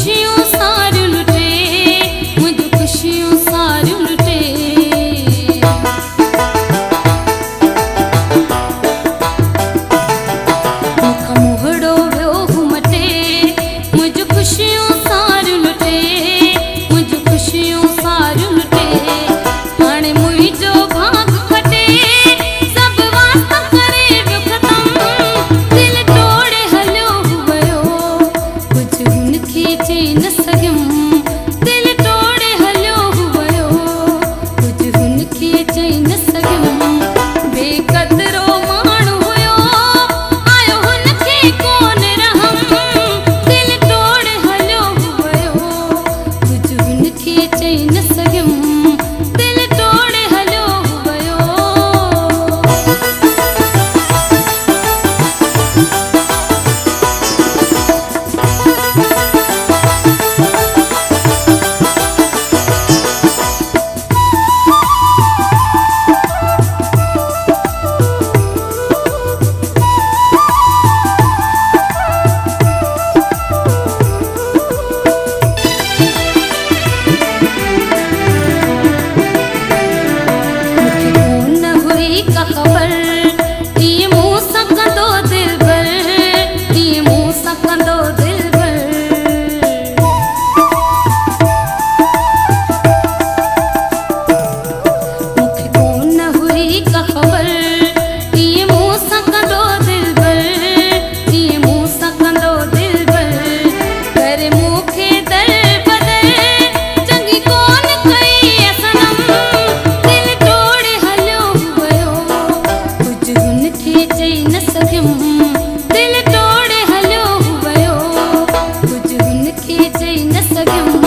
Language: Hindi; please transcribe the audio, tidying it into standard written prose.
खुशियूं सारियूं लुटे, मुंहिंजूं खुशियूं सारियूं लुटे। मूंखां मोहड़ो वियो घुमटे, मुंहिंजूं खुशियूं सारियूं लुटे, मुंहिंजूं खुशियूं सारियूं लुटे। हाणे मुंहिंजो भाग खटे, सभु वास्ता करे वियो ख़तमु, दिल तोड़े हलियो वियो, कुझु हुनखे चई न सघियमि। दिल तोड़े हलियो वियो, कुझु हुनखे चई न सघियमि। बेक़दरो माण्हू हुयो, आयो हुनखे कोन रहम। दिल तोड़े हलियो वियो, कुझु हुनखे चई न सघियमि। दिल तोड़े हलियो वियो। मूंखे कोन हुई का ख़बर, इहे मूं सां कंदो दिलबर, इहे मूं सां कंदो दिलबर। मूंखे कोन हुई का ख़बर, इहे मूं सां कंदो दिलबर, इहे मूं सां कंदो दिलबर। पर मूंखे दर बदर चङी कोन कई सनम। दिल तोड़े हलियो वियो, कुझु हुनखे चई न सघियमि। दिल तोड़े हलियो वियो, कुझु हुनखे चई न सघियमि।